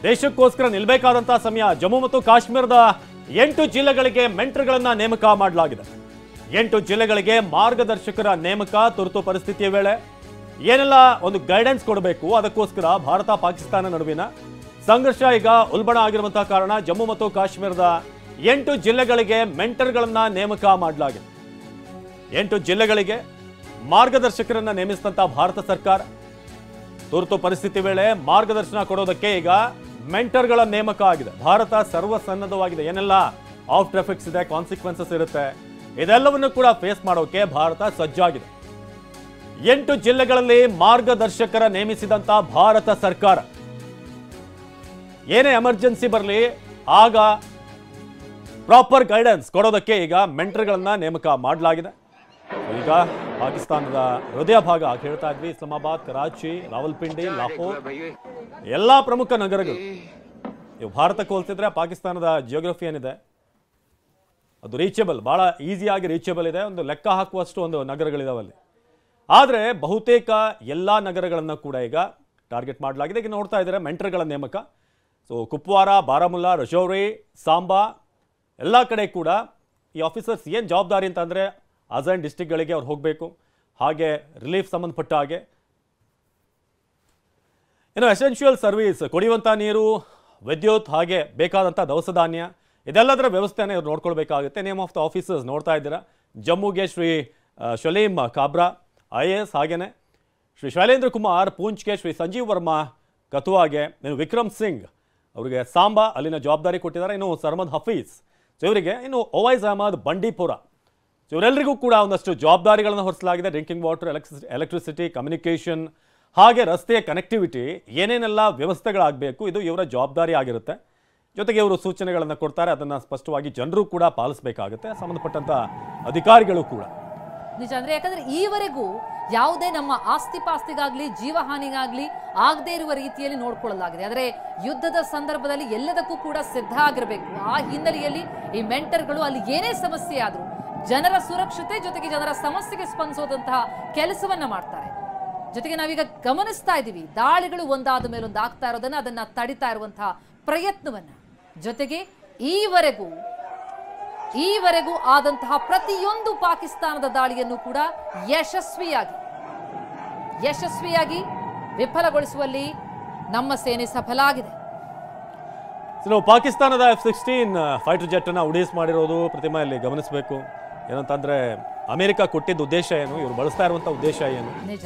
ದೇಶಕ್ಕೋಸ್ಕರ ನಿಲ್ಲಬೇಕಾದಂತ ಸಮಯ. ಜಮ್ಮು ಮತ್ತು ಕಾಶ್ಮೀರದ 8 ಜಿಲ್ಲೆಗಳಿಗೆ ಮೆಂಟರ್ಗಳನ್ನ ನೇಮಕ ಮಾಡಲಾಗಿದೆ. 8 ಜಿಲ್ಲೆಗಳಿಗೆ ಮಾರ್ಗದರ್ಶಕರ ನೇಮಕ ತುರ್ತು ಪರಿಸ್ಥಿತಿಯ ವೇಳೆ ಏನೆಲ್ಲ ಒಂದು ಗೈಡೆನ್ಸ್ ಕೊಡಬೇಕು, ಅದಕ್ಕೋಸ್ಕರ ಭಾರತ ಪಾಕಿಸ್ತಾನ ನಡುವಿನ ಸಂಘರ್ಷ ಈಗ ಉಲ್ಬಣ ಆಗಿರುವಂತಹ ಕಾರಣ ಜಮ್ಮು ಮತ್ತು ಕಾಶ್ಮೀರದ 8 ಜಿಲ್ಲೆಗಳಿಗೆ ಮೆಂಟರ್ಗಳನ್ನ ನೇಮಕ ಮಾಡಲಾಗಿದೆ. 8 ಜಿಲ್ಲೆಗಳಿಗೆ ಮಾರ್ಗದರ್ಶಕರನ್ನ ನೇಮಿಸಿದಂತ ಭಾರತ ಸರ್ಕಾರ ತುರ್ತು ಪರಿಸ್ಥಿತಿ ವೇಳೆ ಮಾರ್ಗದರ್ಶನ ಕೊಡೋದಕ್ಕೆ ಈಗ ಮೆಂಟರ್ಗಳ ನೇಮಕ ಆಗಿದೆ. ಭಾರತ ಸರ್ವಸನ್ನದ್ಧವಾಗಿದೆ. ಏನೆಲ್ಲ ಆಫ್ಟರ್ ಎಫೆಕ್ಟ್ಸ್ ಇದೆ, ಕಾನ್ಸಿಕ್ವೆನ್ಸಸ್ ಇರುತ್ತೆ, ಇದೆಲ್ಲವನ್ನು ಕೂಡ ಫೇಸ್ ಮಾಡೋಕೆ ಭಾರತ ಸಜ್ಜಾಗಿದೆ. 8 ಜಿಲ್ಲೆಗಳಲ್ಲಿ ಮಾರ್ಗದರ್ಶಕರ ನೇಮಿಸಿದಂತ ಭಾರತ ಸರ್ಕಾರ ಏನೇ ಎಮರ್ಜೆನ್ಸಿ ಬರಲಿ ಆಗ ಪ್ರಾಪರ್ ಗೈಡೆನ್ಸ್ ಕೊಡೋದಕ್ಕೆ ಈಗ ಮೆಂಟರ್ಗಳನ್ನ ನೇಮಕ ಮಾಡಲಾಗಿದೆ. ಈಗ ಪಾಕಿಸ್ತಾನದ ಹೃದಯ ಭಾಗ ಹೇಳ್ತಾ ಇದ್ವಿ, ಇಸ್ಲಾಮಾಬಾದ್, ಕರಾಚಿ, ರಾವಲ್ಪಿಂಡಿ, ಲಾಹೋರ್ ಎಲ್ಲಾ ಪ್ರಮುಖ ನಗರಗಳು. ಇವು ಭಾರತಕ್ಕೆ ಹೋಲಿಸಿದ್ರೆ ಪಾಕಿಸ್ತಾನದ ಜಿಯೋಗ್ರಫಿ ಏನಿದೆ ಅದು ರೀಚಬಲ್, ಬಹಳ ಈಸಿಯಾಗಿ ರೀಚಬಲ್ ಇದೆ. ಒಂದು ಲೆಕ್ಕ ಹಾಕುವಷ್ಟು ಒಂದು ನಗರಗಳಿದಾವಲ್ಲಿ. ಆದರೆ ಬಹುತೇಕ ಎಲ್ಲಾ ನಗರಗಳನ್ನು ಕೂಡ ಈಗ ಟಾರ್ಗೆಟ್ ಮಾಡಲಾಗಿದೆ. ಈಗ ನೋಡ್ತಾ ಇದ್ದಾರೆ ಮೆಂಟರ್ಗಳ ನೇಮಕ. ಸೊ ಕುಪ್ವಾರ, ಬಾರಾಮುಲ್ಲಾ, ರಜೌರಿ, ಸಾಂಬಾ ಎಲ್ಲ ಕಡೆ ಕೂಡ ಈ ಆಫೀಸರ್ಸ್ ಏನು ಜವಾಬ್ದಾರಿ ಅಂತ ಅಂದರೆ ಅಜೈನ್ ಡಿಸ್ಟಿಕ್ಗಳಿಗೆ ಅವ್ರು ಹೋಗಬೇಕು. ಹಾಗೆ ರಿಲೀಫ್ ಸಂಬಂಧಪಟ್ಟ ಹಾಗೆ ಇನ್ನು ಎಸೆನ್ಷಿಯಲ್ ಸರ್ವಿಸ್, ಕುಡಿಯುವಂಥ ನೀರು, ವಿದ್ಯುತ್, ಹಾಗೆ ಬೇಕಾದಂಥ ದವಸ ಧಾನ್ಯ ಇದೆಲ್ಲದರ ವ್ಯವಸ್ಥೆಯನ್ನು ಇವ್ರು ನೋಡ್ಕೊಳ್ಬೇಕಾಗುತ್ತೆ. ನೇಮ್ ಆಫ್ ದ ಆಫೀಸರ್ಸ್ ನೋಡ್ತಾ ಇದ್ದೀರಾ. ಜಮ್ಮುಗೆ ಶ್ರೀ ಶಲೀಮ್ ಕಾಬ್ರಾ IAS, ಹಾಗೇನೆ ಶ್ರೀ ಶೈಲೇಂದ್ರ ಕುಮಾರ್ ಪೂಂಚ್ಗೆ ಶ್ರೀ ಸಂಜೀವ್ ವರ್ಮಾ ಕಥುವಾಗೆ, ಇನ್ನು ವಿಕ್ರಮ್ ಸಿಂಗ್ ಅವರಿಗೆ ಸಾಂಬಾ ಅಲ್ಲಿನ ಜವಾಬ್ದಾರಿ ಕೊಟ್ಟಿದ್ದಾರೆ. ಇನ್ನು ಸರ್ಮದ್ ಹಫೀಸ್ ಇವರಿಗೆ, ಇನ್ನು ಒವೈಸ್ ಅಹಮದ್ ಬಂಡೀಪುರ ಇವರೆಲ್ಲರಿಗೂ ಕೂಡ ಒಂದಷ್ಟು ಜವಾಬ್ದಾರಿಗಳನ್ನು ಹೊರಿಸಲಾಗಿದೆ. ಡ್ರಿಂಕಿಂಗ್ ವಾಟರ್, ಎಲೆಕ್ಟ್ರಿಸಿಟಿ, ಕಮ್ಯುನಿಕೇಷನ್, ಹಾಗೆ ರಸ್ತೆಯ ಕನೆಕ್ಟಿವಿಟಿ ಏನೇನೆಲ್ಲ ವ್ಯವಸ್ಥೆಗಳಾಗಬೇಕು ಇದು ಇವರ ಜವಾಬ್ದಾರಿ ಆಗಿರುತ್ತೆ. ಜೊತೆಗೆ ಇವರು ಸೂಚನೆಗಳನ್ನು ಕೊಡ್ತಾರೆ, ಅದನ್ನು ಸ್ಪಷ್ಟವಾಗಿ ಜನರು ಕೂಡ ಪಾಲಿಸಬೇಕಾಗುತ್ತೆ, ಸಂಬಂಧಪಟ್ಟಂತ ಅಧಿಕಾರಿಗಳು ಕೂಡ. ನಿಜ. ಅಂದ್ರೆ ಯಾಕಂದ್ರೆ ಈವರೆಗೂ ಯಾವುದೇ ನಮ್ಮ ಆಸ್ತಿ ಪಾಸ್ತಿಗಾಗ್ಲಿ ಜೀವಹಾನಿಗಾಗ್ಲಿ ಆಗದೆ ಇರುವ ರೀತಿಯಲ್ಲಿ ನೋಡ್ಕೊಳ್ಳಲಾಗಿದೆ. ಆದರೆ ಯುದ್ಧದ ಸಂದರ್ಭದಲ್ಲಿ ಎಲ್ಲದಕ್ಕೂ ಕೂಡ ಸಿದ್ಧ ಆಗಿರಬೇಕು. ಆ ಹಿನ್ನೆಲೆಯಲ್ಲಿ ಈ ಮೆಂಟರ್ಗಳು ಅಲ್ಲಿ ಏನೇ ಸಮಸ್ಯೆ ಆದ್ರೂ ಜನರ ಸುರಕ್ಷತೆ ಜೊತೆಗೆ ಜನರ ಸಮಸ್ಯೆಗೆ ಸ್ಪಂದಿಸೋದಂತಹ ಕೆಲಸವನ್ನ ಮಾಡ್ತಾರೆ. ಜೊತೆಗೆ ನಾವೀಗ ಗಮನಿಸ್ತಾ ಇದ್ದೀವಿ ದಾಳಿಗಳು ಒಂದಾದ ಮೇಲೊಂದು ಆಗ್ತಾ ಇರೋದನ್ನ, ಅದನ್ನ ತಡಿತಾ ಇರುವಂತಹ ಪ್ರಯತ್ನವನ್ನ, ಜೊತೆಗೆ ಈವರೆಗೂ ಆದಂತಹ ಪ್ರತಿಯೊಂದು ಪಾಕಿಸ್ತಾನದ ದಾಳಿಯನ್ನು ಕೂಡ ಯಶಸ್ವಿಯಾಗಿ ವಿಫಲಗೊಳಿಸುವಲ್ಲಿ ನಮ್ಮ ಸೇನೆ ಸಫಲ ಆಗಿದೆ. ಪಾಕಿಸ್ತಾನದ F-16 ಫೈಟರ್ ಜೆಟ್ ಅನ್ನ ಉಡೀಸ್ ಮಾಡಿರೋದು ಪ್ರತಿಮೆಯಲ್ಲಿ ಗಮನಿಸಬೇಕು. ಏನಂತಂದ್ರೆ ಅಮೆರಿಕ ಕೊಟ್ಟಿದ್ದ ಉದ್ದೇಶ ಏನು, ಇವರು ಬಳಸ್ತಾ ಇರುವಂತಹ ಉದ್ದೇಶ ಏನು? ನಿಜ.